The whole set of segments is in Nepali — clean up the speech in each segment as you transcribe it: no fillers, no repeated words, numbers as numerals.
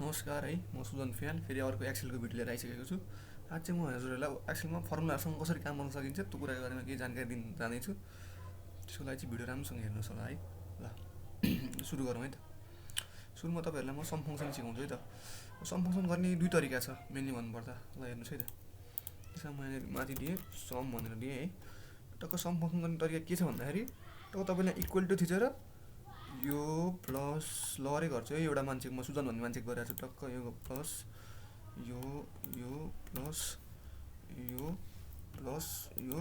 नमस्कार है, म सुजन फ्याल फेरि अर्को एक्सेलको भिडियो लिएर आइसकेको छु। आज चाहिँ म हजुरहरूलाई एक्सेलमा फर्मुलाहरूसँग कसरी काम गर्न सकिन्छ त्यो कुराको बारेमा केही जानकारी दिन जाँदैछु। त्यसको लागि चाहिँ भिडियो राम्रोसँग हेर्नुहोस् होला है। ल सुरु गरौँ है त। सुरुमा तपाईँहरूलाई म सम फङ्सन सिकाउँछु है त। सम फङ्सन गर्ने दुई तरिका छ मेनली भन्नुपर्दा। ल हेर्नुहोस् है त। त्यसमा मैले माथि दिएँ सम भनेर दिएँ है। टक्क सम फङ्सन गर्ने तरिका के छ भन्दाखेरि टक्क तपाईँले इक्वल टु थिचेर यो प्लस लहरै गर्छु है। एउटा मान्छेको म सुजन भन्ने मान्छेको गरिरहेको छु। टक्क यो प्लस यो प्लस यो प्लस यो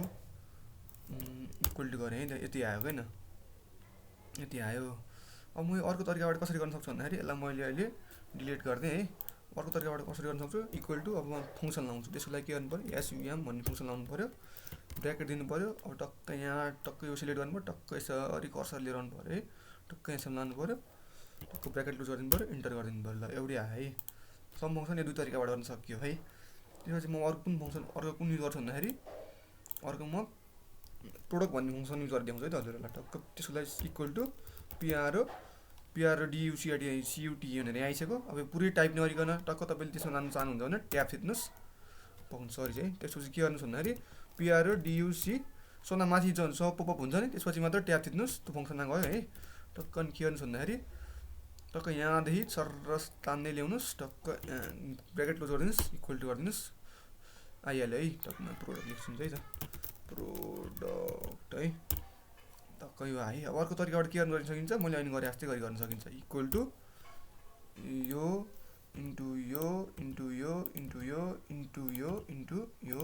इक्वल टु गरेँ है। यति आयो होइन, यति आयो। अब म अर्को तरिकाबाट कसरी गर्न सक्छु भन्दाखेरि यसलाई मैले अहिले डिलिट गरिदिएँ है। अर्को तरिकाबाट कसरी गर्न सक्छु इक्वल टु अब म फङ्सन लाउँछु। त्यसको लागि के गर्नु पऱ्यो एसयुएम भन्ने फङ्सन लाउनु पऱ्यो, ब्र्याकेट दिनु पऱ्यो। अब टक्क यहाँ टक्क यो सिलेक्ट गर्नु पऱ्यो, टक्क यसरी कर्सर लिएर आउनु पऱ्यो है। टक्क यसरी लानु पऱ्यो, टक्क ब्र्याकेट क्लोज गरिदिनु पऱ्यो, इन्टर गरिदिनु पऱ्यो। ल एउटै आयो है। सम फङ्सन यो दुई तरिकाबाट गर्न सकियो है। त्यसपछि म अर्को कुन फङ्सन अर्को कुन युज गर्छु भन्दाखेरि अर्को म प्रोडक्ट भन्ने फङ्सन युज गरेर देखाउँछु है त हजुरहरूलाई। टक्क त्यसको लागि इक्वल टु पिआर डियुसियुटी भनेर यहाँ आइसक्यो। अब पुरै टाइप नगरिकन टक्क तपाईँले त्यसमा जानु चाहनुहुन्छ भने ट्याब थिच्नुहोस्। सरी चाहिँ त्यसपछि के गर्नुहोस् भन्दाखेरि पिआर डियुसी सोना माथि पपअप हुन्छ नि, त्यसपछि मात्र ट्याब थिच्नुहोस्। त्यो फङ्सनमा गयो है। टक्क के गर्नुहोस् भन्दाखेरि टक्क यहाँदेखि सरस तान्दै ल्याउनुहोस्। टक्क ब्र्याकेट क्लोज गरिदिनुहोस्, इक्वल टु गरिदिनुहोस्, आइहाल्यो है। टक्कमा प्रोडक्ट लेख्छु है त, प्रोडक्ट है। टक्क यो आयो। अब अर्को तरिकाबाट के गर्न सकिन्छ मैले अहिले गरे जस्तै गरी गर्न सकिन्छ। इक्वल टु यो इन्टु यो इन्टु यो इन्टु यो इन्टु यो इन्टु यो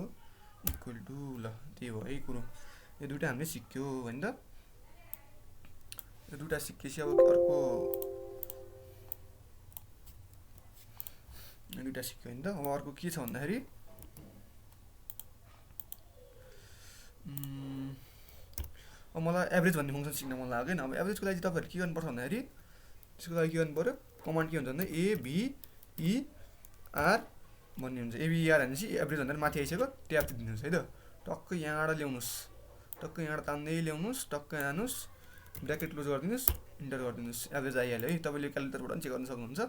इक्वल टु। ल त्यही भयो है कुरो। यो दुइटा हामीले सिक्यो होइन त। यो दुइटा सिकेपछि अब अर्को दुइटा सिक्यो होइन त। अब अर्को के छ भन्दाखेरि अब मलाई एभरेज भन्ने फङ्सन सिक्न मन लाग्यो होइन। अब एभरेजको लागि तपाईँहरू के गर्नुपर्छ भन्दाखेरि त्यसको लागि के गर्नु पऱ्यो कमान्ड के हुन्छ भन्दा एबिइआर भन्ने हुन्छ। एबिइआर भनेपछि एभरेज भनेर माथि आइसक्यो, ट्याब दिनुहोस् है त। टक्क यहाँबाट ल्याउनुहोस्, टक्क यहाँबाट तान्दै ल्याउनुहोस्, टक्क जानुहोस्, ब्र्याकेट क्लोज गरिदिनुहोस्, इन्टर गरिदिनुहोस्, एभरेज आइहाल्यो है। तपाईँले क्यालकुलेटरबाट पनि चेक गर्न सक्नुहुन्छ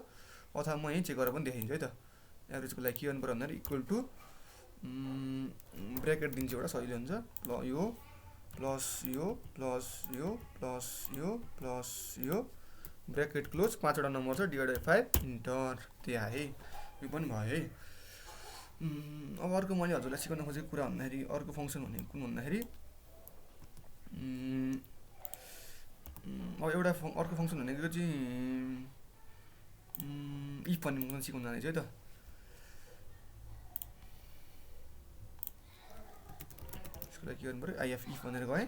अथवा म यहीँ चेक गरेर पनि देखाइदिन्छु है त। एभरेजको लागि के गर्नु पऱ्यो भन्दाखेरि इक्वल टु ब्र्याकेट दिन्छु एउटा सजिलो हुन्छ। यो प्लस यो प्लस यो प्लस यो प्लस यो ब्र्याकेट क्लोज 5वटा नम्बर छ डिभाइड बाई 5 इन्टर। त्यही आयो है। यो पनि भयो है। अब अर्को मैले हजुरलाई सिकाउन खोजेको कुरा भन्दाखेरि अर्को फङ्सन भनेको कुन भन्दाखेरि अब एउटा अर्को फङ्सन भनेको चाहिँ इफ भन्ने फङ्सन सिकाउन जाँदैछु है त। त्यसको लागि के गर्नु पऱ्यो आइएफ इफ भनेर गएँ।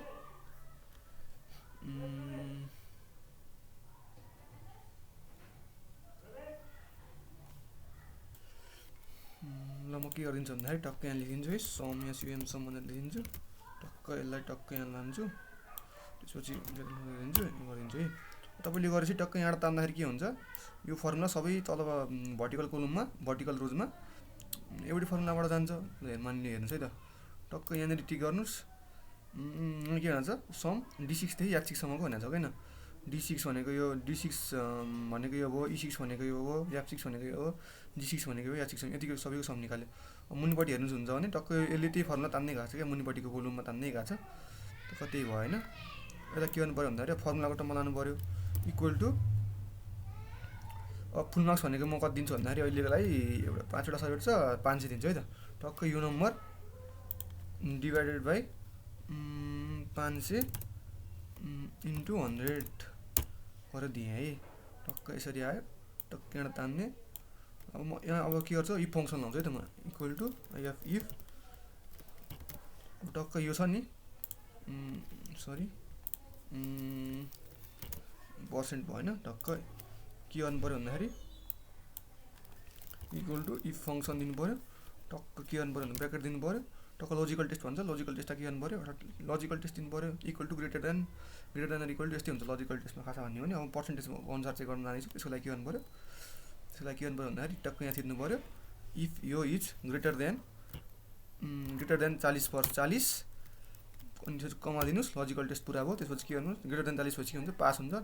ल म के गरिदिन्छु भन्दाखेरि टक्क यहाँ लेखिदिन्छु है सम एसयुएम सम भनेर लेखिदिन्छु। टक्क यसलाई टक्क यहाँ लान्छु, त्यसपछि गरिदिन्छु है। तपाईँले गरेपछि टक्क यहाँबाट तान्दाखेरि के हुन्छ यो फर्मुला सबै तल भर्टिकल कोलममा भर्टिकल रोजमा एउटै फर्मुलाबाट जान्छ। मान्ने हेर्नुहोस् है त। टक्क यहाँनिर टिक गर्नुहोस्। के भन्छ सम D6 देखि F6सम्मको भनेको छ होइन। D6 भनेको यो D6 भनेको यो हो, E6 भनेको यो हो, F6 भनेको यो हो, G6 भनेको यो H6 यतिको सबैको सम निकाल्यो। अब मुनिपट्टि हेर्नुहुन्छ भने टक्क यसले त्यही फर्मुला तान्दै गएको छ क्या, मुनिपट्टिको कोलममा तान्दै गएको छ। टक्क त्यही भयो होइन। यता के गर्नु पऱ्यो भन्दाखेरि फर्मुलाको टर्ममा लानु पऱ्यो इक्वल टु अब फुल मार्क्स भनेको म कति दिन्छु भन्दाखेरि अहिलेलाई एउटा 5वटा सब्जेक्ट छ 500 दिन्छु है त। टक्क यो नम्बर डिभाइडेड बाई 500 इन्टु 100 गरेर दिएँ है। टक्क यसरी आयो। टक्क यहाँ तान्ने। अब म यहाँ अब के गर्छु इफ फङ्सन लाउँछु है त म इक्वल टु आइएफ इफ टक्क यो छ नि सरी पर्सेन्ट भएन। टक्क के गर्नु पऱ्यो भन्दाखेरि इक्वल टु इफ फङ्सन दिनु पऱ्यो। टक्क के गर्नु पऱ्यो भने ब्र्याकेट दिनु पऱ्यो। टक्क लोजिकल टेस्ट भन्छ, लोजिकल टेस्टमा के गर्नु पऱ्यो लजिकल टेस्ट दिनु पऱ्यो equal to greater than equal to यस्तै हुन्छ लजिकल टेस्टमा खासा भन्ने हो नि। अब पर्सेन्टेज अनुसार चाहिँ गर्न जाँदैछु। त्यसको लागि के गर्नु पऱ्यो भन्दाखेरि टक्क यहाँ थिच्नु पऱ्यो इफ यो इज ग्रेटर देन 40 पर 40 अनि त्यसपछि कमा दिनुहोस्, लजिकल टेस्ट पुरा भयो। त्यसपछि के गर्नुहोस्, ग्रेटर देन 40 पछि के हुन्छ, पास हुन्छ।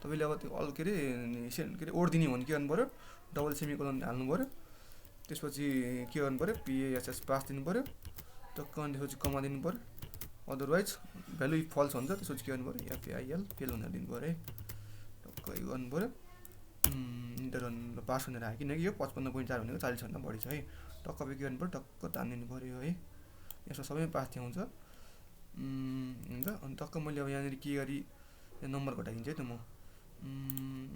तपाईँले अब त्यो के अरे ओड दिने हो भने के गर्नु पऱ्यो, डबल सेमिकोलन हाल्नु पऱ्यो। त्यसपछि के गर्नु पऱ्यो, पिएसएस पास दिनु पऱ्यो टक्क। अनि त्यसपछि कमा दिनु पऱ्यो, अदरवाइज भ्यालु फल्स हुन्छ। त्यसपछि के गर्नु पऱ्यो, एफएआइएल फेल भनेर दिनु पऱ्यो है, टक्क यो गर्नु पऱ्यो। इन्टर गर्नु, पास भनेर आयो, किनकि यो 55.4 भनेको 40 भन्दा बढी छ है। टक्क के गर्नु पऱ्यो, टक्क तानिदिनु पऱ्यो है। यसमा सबैमा पास देखाउँछ हुन्छ। अनि टक्क मैले अब यहाँनिर के गरी यहाँ नम्बर घटाइदिन्छु है त म।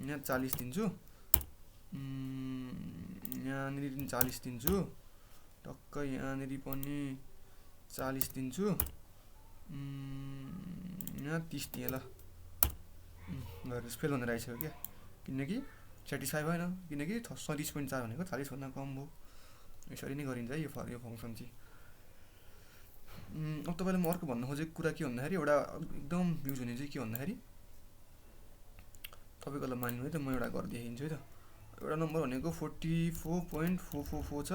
यहाँ 40 दिन्छु, यहाँनिर 40 दिन्छु, टक्क यहाँनिर पनि 40 दिन्छु, यहाँ 30 दिएँ ल। फेल भनेर आइसक्यो क्या, किनकि सेटिस्फाई भएन, किनकि 37.4 भनेको 40 भन्दा कम भयो। यसरी नै गरिन्छ है यो फङ्सन चाहिँ। अब तपाईँलाई म अर्को भन्न खोजेको कुरा के भन्दाखेरि, एउटा एकदम युज हुने चाहिँ के भन्दाखेरि, तपाईँको ल मानिनु है त, म एउटा गरिदिइदिन्छु है त। एउटा नम्बर भनेको 44.444 छ,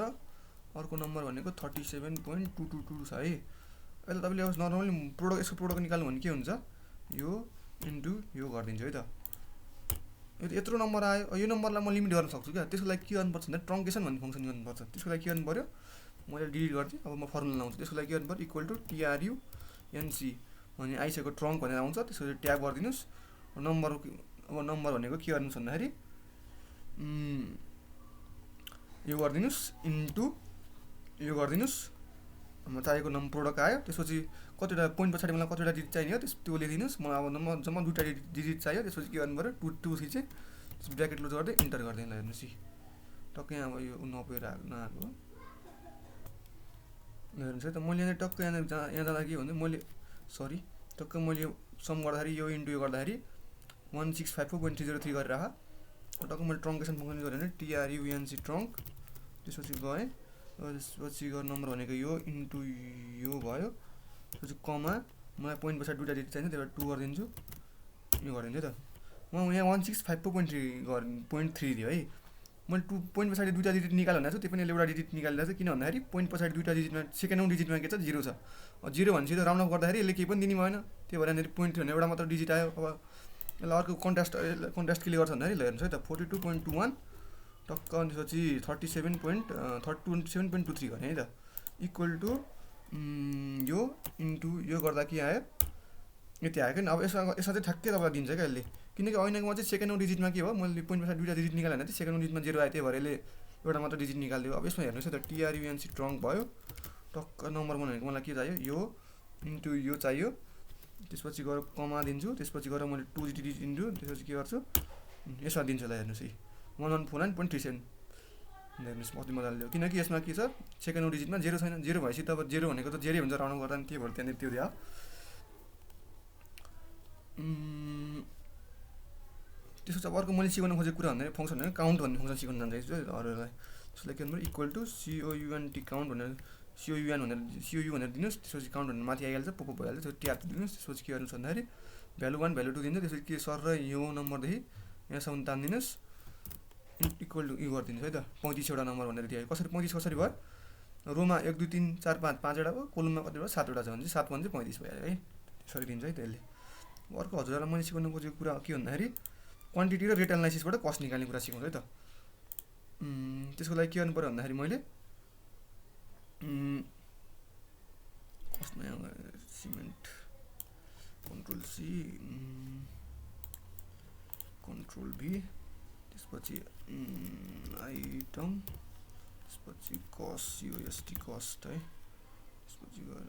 अर्को नम्बर भनेको 37.222 छ है। अहिले तपाईँले अब नर्मली यसको प्रोडक्ट निकाल्नु भने के हुन्छ, यो इन्टु यो गरिदिन्छु है त। यत्रो नम्बर आयो, यो नम्बरलाई म लिमिट गर्न सक्छु क्या। त्यसको लागि के गर्नुपर्छ भन्दा ट्रङ्केसन भन्ने फङ्सन गर्नुपर्छ। त्यसको लागि के गर्नु पऱ्यो, मैले डिलिट गरिदिएँ। अब म फर्मुला लाउँछु, त्यसको लागि के गर्नु पऱ्यो, इक्वल टु TRUNC भने आइसक्यो, ट्रङ्क भनेर आउँछ। त्यसको ट्याब गरिदिनुहोस्। अब नम्बर भनेको के गर्नुहोस् भन्दाखेरि यो गरिदिनुहोस् इन्टु यो गरिदिनुहोस्। चाहिएको नम्बर प्रोडक्ट आयो। त्यसपछि कतिवटा पोइन्ट पछाडि मलाई कतिवटा डिजिट चाहिने हो त्यो लेखिदिनुहोस्। मलाई अब जम्मा 2टा डिजिट चाहियो। त्यसपछि के गर्नु पऱ्यो, 2 थिचेँ, ब्र्याकेट क्लोज गर्दै इन्टर गरिदिएँ। ल हेर्नुहोस् है, टक्कै यहाँ अब यो नपुगेर नआएको हेर्नुहोस् है त। मैले यहाँ टक्क यहाँ जाँदा के भन्दा मैले टक्क मैले सम गर्दाखेरि यो इन्टु यो गर्दाखेरि 1654.303 गरेर आएको। टक्क मैले ट्रङ्केसन फङ्सन गरेँ भने TRUNC ट्रङ्क। त्यसपछि गएँ, त्यसपछि नम्बर भनेको यो इन्टु यो भयो। त्यसपछि कमा, मलाई पोइन्ट पछाडि 2टा डिजिट चाहिन्छ, त्यही भएर 2 गरिदिन्छु, यो गरिदिन्छु है त। म यहाँ 1654.3 दियो है। मैले 2 पोइन्ट पछाडि 2टा डिजिट निकाल्नु भनेको छु, त्यो पनि एउटा डिजिट निकालिरहेको छु। किन भन्दाखेरि पोइन्ट पछाडि 2टा डिजिटमा सेकेन्डौँ डिजिटमा के छ, 0 छ। 0 भनेपछि त राउन्ड अफ गर्दाखेरि यसले केही पनि दिने भएन, त्यही भएर यहाँनिर पोइन्ट भने एउटा मात्र डिजिट आयो। अब यसलाई अर्को कन्ट्रास्ट के गर्छ भन्दाखेरि ल हेर्नुहोस् है त, 42.21 टक्क। अनि त्यसपछि 37.23 गर्ने है त, इक्वल टु यो इन्टु यो गर्दा के आयो, यति आयो क्या। अब यसमा चाहिँ ठ्याक्कै तपाईँलाई दिन्छ क्या यसले, किनकि ऐनाकोमा चाहिँ सेकेन्डौँ डिजिटमा के भयो, मैले पोइन्ट पछाडि 2टा डिजिट निकाल्यो भने चाहिँ सेकेन्डौँ डिजिटमा 0 आयो, त्यही भएर यसले एउटा मात्र डिजिट निकालिदियो। अब यसमा हेर्नुहोस् है त, TRUNC ट्रङ्क भयो। टक्क नम्बर भनेको मलाई के चाहियो, यो इन्टु यो चाहियो। त्यसपछि गएर कमा दिन्छु, त्यसपछि गएर मैले 2 डिजिट इन्टु, त्यसपछि के गर्छु, यसमा दिन्छु। ल हेर्नुहोस् है, 1149.37 हेर्नुहोस् कति मजाले ल्यायो। किनकि यसमा के छ, सेकेन्डौँ डिजिटमा 0 छैन। 0 भएपछि त अब 0 भनेको त 0 हुन्छ राउन्ड गर्दा, त्यही भएर त्यहाँनिर त्यो दियो। त्यसपछि अब अर्को मैले सिकाउन खोजेको कुरा भन्दाखेरि फङ्सन भनेर काउन्ट भन्ने फङ्सन सिकाउन जान्छ है अरूलाई। त्यसलाई के भन्नु, इक्वल टु COUNT काउन्ट भनेर COU भनेर दिनुहोस्। त्यसपछि काउन्ट भनेर माथि आइहाल्छ, पोपअप भइहाल्छ, त्यो ट्याब दिनुहोस्। त्यसपछि के गर्नुहोस् भन्दाखेरि भ्यालु 1 भ्यालु 2 दिन्छ। त्यसपछि के सर र यो नम्बरदेखि यहाँसम्म तानिदिनुहोस्, इक्वल टु यो गरिदिनुहोस् है त। 35वटा नम्बर भनेर दियो। कसरी 35 कसरी भयो, रोमा 1 2 3 4 5 5वटा भयो, कोलममा कति भयो, 7वटा छ भने चाहिँ 7 भने चाहिँ 35 भइहाल्यो है। त्यसरी दिन्छ है त्यसले। अर्को हजुरहरूलाई मैले सिकाउन खोजेको कुरा के भन्दाखेरि क्वान्टिटी र रेट एनालाइसिसबाट कस्ट निकाल्ने कुरा सिकाउँछु है त। त्यसको लागि के गर्नु पऱ्यो भन्दाखेरि मैले कस्टमा cement control C control V, त्यसपछि आइटम, त्यसपछि कस्ट COST कस्ट है। त्यसपछि गएर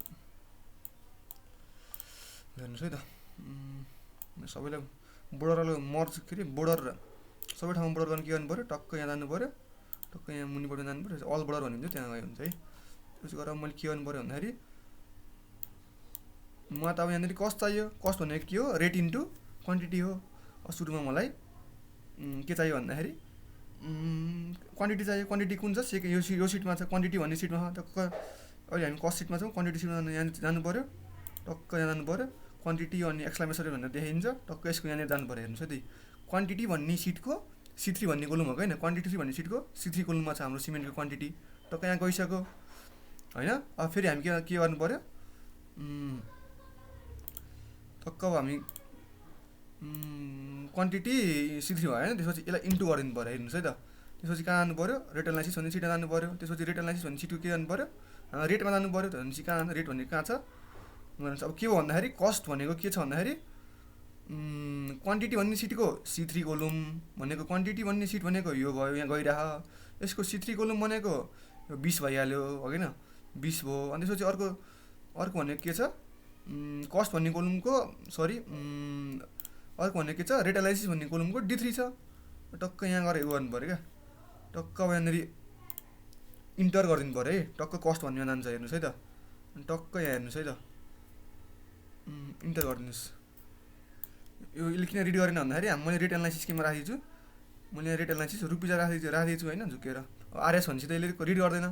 हेर्नुहोस् है त, सबैलाई बोर्डरलाई मर्ज के अरे बोर्डर सबै ठाउँमा बोर्डर गर्न के गर्नु पऱ्यो, टक्क यहाँ जानु पऱ्यो, टक्क यहाँ मुनिबाट जानु पऱ्यो, अल बोर्डर भनिन्छ, त्यहाँ गयो हुन्छ है। त्यसपछि गएर मैले के गर्नु पऱ्यो भन्दाखेरि मलाई त अब यहाँनिर कस्ट चाहियो। कस्ट भनेको के हो, रेट इन्टु क्वान्टिटी हो। सुरुमा मलाई के चाहियो भन्दाखेरि क्वान्टिटी चाहियो। क्वान्टिटी कुन छ, यो सिटमा छ, क्वान्टिटी भन्ने सिटमा छ। टक्क अहिले हामी कस्ट सिटमा छौँ, क्वान्टिटी सिटमा यहाँ जानु पऱ्यो, टक्क यहाँ जानु पऱ्यो, क्वान्टिटी अनि एक्सक्लामेसन भनेर देखाइन्छ। टक्क यसको यहाँनिर जानु पऱ्यो, हेर्नुहोस् है त, क्वान्टिटी भन्ने सिटको C3 भन्ने कोलम हो होइन, क्वान्टिटी 3 भन्ने सिटको C3 कोलममा छ हाम्रो सिमेन्टको क्वान्टिटी। टक्क यहाँ गइसक्यो होइन। अब फेरि हामी के गर्नु पऱ्यो, टक्क अब हामी क्वान्टिटी C3 भयो होइन, त्यसपछि यसलाई इन्टु गरिदिनु पऱ्यो, हेर्नुहोस् है त। त्यसपछि कहाँ जानु पऱ्यो, रेट एनालाइसिस भन्ने सिटमा जानु पऱ्यो। त्यसपछि रेट एनालाइसिस भन्ने सिटको के गर्नु पऱ्यो, रेटमा जानु पऱ्यो। भनेपछि कहाँ रेट भनेको कहाँ छ भन्नुहोस्। अब के हो भन्दाखेरि कस्ट भनेको के छ भन्दाखेरि क्वान्टिटी भन्ने सिटको C3 कोलुम भनेको, क्वान्टिटी भन्ने सिट भनेको यो भयो, यहाँ गइरह। यसको C3 कोलुम भनेको 20 भइहाल्यो हो किन, 20 भयो। अनि त्यसपछि अर्को भनेको के छ, कस्ट भन्ने कोलुमको सरी अर्को भनेको के छ, रेट एनालाइसिस भन्ने कोलुमको D3 छ। टक्क यहाँ गएर गर्नु पऱ्यो क्या, टक्क अब यहाँनिर इन्टर गरिदिनु पऱ्यो है। टक्क कस्ट भन्नेमा जान्छ, हेर्नुहोस् है त। टक्क यहाँ हेर्नुहोस् है त, इन्टर गरिदिनुहोस्। यो किन रिड गरेन भन्दाखेरि मैले रेट एनालाइसिस केमा राखिदिन्छु, मैले रेट एनालाइसिस रुपिज राखिदिएको छु होइन, झुकेर। आरएस भनेपछि त यसले रिड गर्दैन,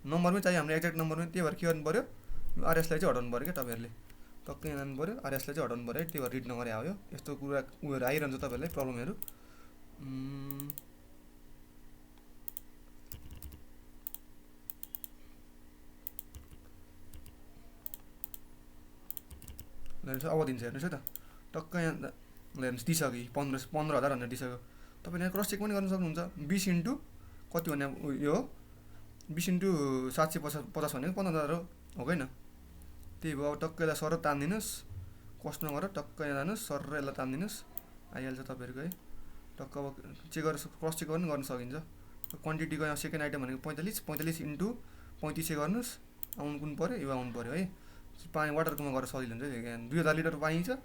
नम्बरमै चाहियो हाम्रो एक्ज्याक्ट नम्बरमै। त्यही भएर के गर्नु पऱ्यो, यो आरएसलाई चाहिँ हटाउनु पऱ्यो क्या तपाईँहरूले। टक्कै यहाँ जानु पऱ्यो, आरएसलाई चाहिँ हटाउनु पऱ्यो है। त्यही भएर रिड नगरे आयो। यस्तो कुरा उयोहरू आइरहन्छ तपाईँहरूलाई प्रब्लमहरू। अब दिन्छ हेर्नुहोस् है त। टक्क यहाँ हेर्नुहोस् दिइसक्यो, 15,000 भनेर दिइसक्यो। तपाईँले यहाँ क्रस चेक पनि गर्न सक्नुहुन्छ। 20 इन्टु कति भने यो 20 इन्टु 750 भनेको 15,000 हो होइन। त्यही भयो। अब टक्क यसलाई सर तानिदिनुहोस्, कस्टमा गएर टक्क यहाँ जानुहोस्, सर यसलाई तानिदिनुहोस्, आइहाल्छ तपाईँहरूको है। टक्क अब चेक गरेर क्रस चेक पनि गर्न सकिन्छ। क्वान्टिटीको यहाँ सेकेन्ड आइटम भनेको 45 इन्टु 35 गर्नुहोस्, आउनु कुन पऱ्यो, यो आउनु पऱ्यो है। पानी वाटरकोमा गएर सजिलो हुन्छ। यहाँ 2000 लिटर पानी छ,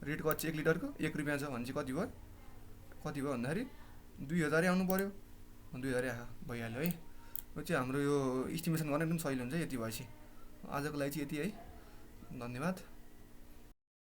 रेट कति छ 1 लिटरको 1 रुपियाँ छ भने चाहिँ कति भयो भन्दाखेरि 2000 आउनु पऱ्यो। 2000 आएको भइहाल्यो है। यो चाहिँ हाम्रो यो इस्टिमेसन गर्न एकदम सजिलो हुन्छ। यति भएपछि आजको लागि चाहिँ यति है, धन्यवाद।